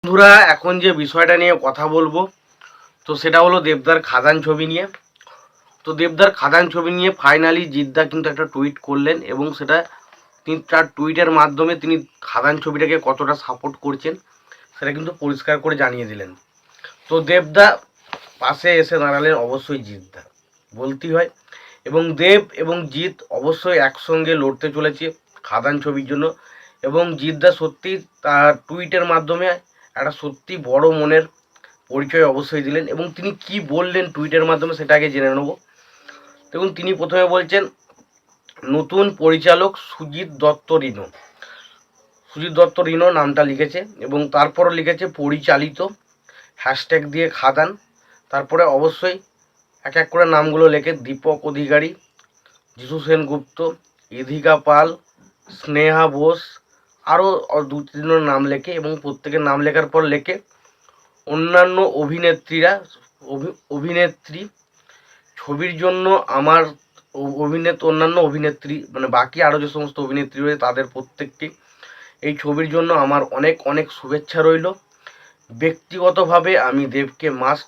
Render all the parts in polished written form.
বন্ধুরা, এখন যে বিষয়টা নিয়ে কথা বলবো তো সেটা হলো দেবদার খাদান ছবি নিয়ে। তো দেবদার খাদান ছবি নিয়ে ফাইনালি জিদ্দা কিন্তু একটা টুইট করলেন এবং সেটা তিনি তার টুইটের মাধ্যমে তিনি খাদান ছবিটাকে কতটা সাপোর্ট করছেন সেটা কিন্তু পরিষ্কার করে জানিয়ে দিলেন। তো দেবদা পাশে এসে দাঁড়ালেন অবশ্যই জিদ্দা বলতেই হয়, এবং দেব এবং জিৎ অবশ্যই একসঙ্গে লড়তে চলেছে খাদান ছবির জন্য। এবং জিদ্দা সত্যি তার টুইটের মাধ্যমে একটা সত্যি বড় মনের পরিচয় অবশ্যই দিলেন। এবং তিনি কি বললেন টুইটের মাধ্যমে সেটা আগে জেনে নেব। দেখুন, তিনি প্রথমে বলছেন নতুন পরিচালক সুজিত দত্ত রিনো। সুজিত দত্ত রিনো নামটা লিখেছে এবং তারপরও লিখেছে পরিচালিত হ্যাশট্যাগ দিয়ে খাদান। তারপরে অবশ্যই এক এক করে নামগুলো লেখে দীপক অধিকারী, যিশু সেনগুপ্ত, ইধিকা পাল, স্নেহা বোস, আরও দু তিনজনের নাম লেখে এবং প্রত্যেকের নাম লেখার পর লেখে অন্যান্য অভিনেত্রী ছবির জন্য আমার অন্যান্য অভিনেত্রী মানে বাকি আরও যে সমস্ত অভিনেত্রী রয়েছে তাদের প্রত্যেককে এই ছবির জন্য আমার অনেক অনেক শুভেচ্ছা রইল। ব্যক্তিগতভাবে আমি দেবকে মাস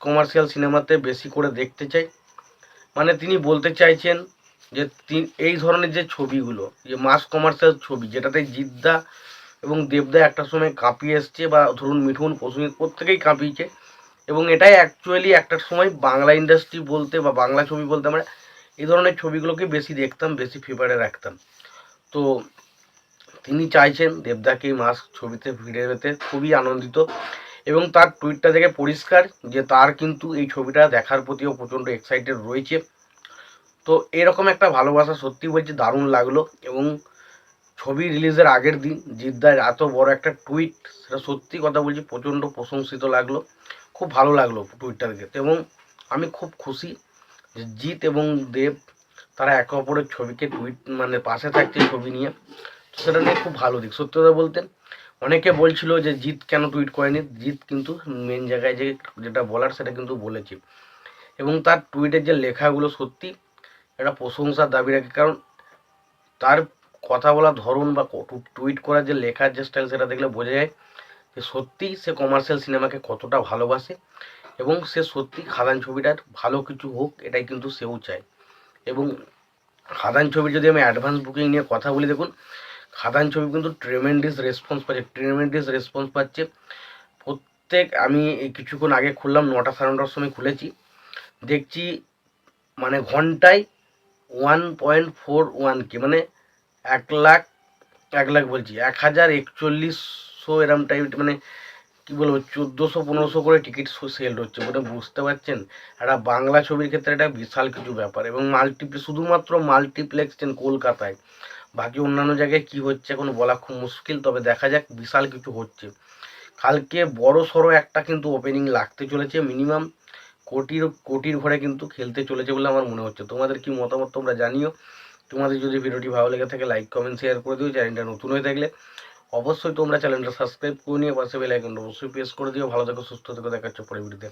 কমার্শিয়াল সিনেমাতে বেশি করে দেখতে চাই। মানে তিনি বলতে চাইছেন যে এই ধরনের যে ছবিগুলো, যে মাস কমার্শিয়াল ছবি যেটাতে জিদ্দা এবং দেবদা একটা সময় কাঁপিয়ে এসছে, বা ধরুন মিঠুন প্রসেনজিৎ প্রত্যেকেই কাঁপিয়েছে, এবং এটাই অ্যাকচুয়ালি একটা সময় বাংলা ইন্ডাস্ট্রি বলতে বা বাংলা ছবি বলতে আমরা এই ধরনের ছবিগুলোকে বেশি দেখতাম, বেশি ফেভারে রাখতাম। তো তিনি চাইছেন দেবদাকে এই মাস ছবিতে ফিরে পেতে, খুবই আনন্দিত। এবং তার টুইটটা দেখে পরিষ্কার যে তার কিন্তু এই ছবিটা দেখার প্রতিও প্রচণ্ড এক্সাইটেড রয়েছে। তো এরকম একটা ভালোবাসা সত্যি বলছি দারুণ লাগলো। এবং ছবি রিলিজের আগের দিন জিদ্দার এত বড় একটা টুইট, সেটা সত্যি কথা বলছি প্রচণ্ড প্রশংসিত লাগলো, খুব ভালো লাগলো টুইটটা দেখে। এবং আমি খুব খুশি যে জিৎ এবং দেব তারা একে অপরের ছবিকে টুইট মানে পাশে থাকছে ছবি নিয়ে। সেটা নিয়ে খুব ভালো দিক। সত্যি কথা বলতে অনেকে বলছিল যে জিৎ কেন টুইট করেনি, জিৎ কিন্তু মেন জায়গায় যে যেটা বলার সেটা কিন্তু বলেছে। এবং তার টুইটের যে লেখাগুলো সত্যি একটা প্রশংসার দাবি রাখে, কারণ তার কথা বলার ধরন বা টুইট করার যে লেখার যে স্টাইল সেটা দেখলে বোঝা যায় যে সত্যিই সে কমার্শিয়াল সিনেমাকে কতটা ভালোবাসে এবং সে সত্যি খাদান ছবিটার ভালো কিছু হোক এটাই কিন্তু সেও চায়। এবং খাদান ছবির যদি আমি অ্যাডভান্স বুকিং নিয়ে কথা বলি, দেখুন খাদান ছবি কিন্তু ট্রেমেন্ডিস রেসপন্স পাচ্ছে। আমি এই কিছুক্ষণ আগে খুললাম, 9টা সাড়ে 9টার সময় খুলেছি, দেখছি মানে ঘন্টায় 1.41K, মানে 1,41,041 এরম টাইপ, মানে কী বলবো 1400-1500 করে টিকিট সেল হচ্ছে। ওটা বুঝতে পারছেন একটা বাংলা ছবির ক্ষেত্রে এটা বিশাল কিছু ব্যাপার। এবং শুধুমাত্র মাল্টিপ্লেক্স কলকাতায়, বাকি অন্যান্য জায়গায় কি হচ্ছে এখন বলা খুব মুশকিল, তবে দেখা যাক, বিশাল কিছু হচ্ছে। কালকে বড় সড়ো একটা কিন্তু ওপেনিং লাগতে চলেছে, মিনিমাম কোটির ঘরে কিন্তু খেলতে চলেছে বলে আমার মনে হচ্ছে। তোমাদের কি মতামত তোমরা জানিও। তোমাদের যদি ভিডিওটি ভালো লেগে থাকে লাইক কমেন্ট শেয়ার করে দিও। চ্যানেলটা নতুন হয়ে থাকলে অবশ্যই তোমরা চ্যানেলটা সাবস্ক্রাইব করে নিয়ে পাশে বেল আইকনটা অবশ্যই প্রেস করে দিও। ভালো থেকো, সুস্থ থেকো, দেখা হচ্ছে পরের ভিডিওতে।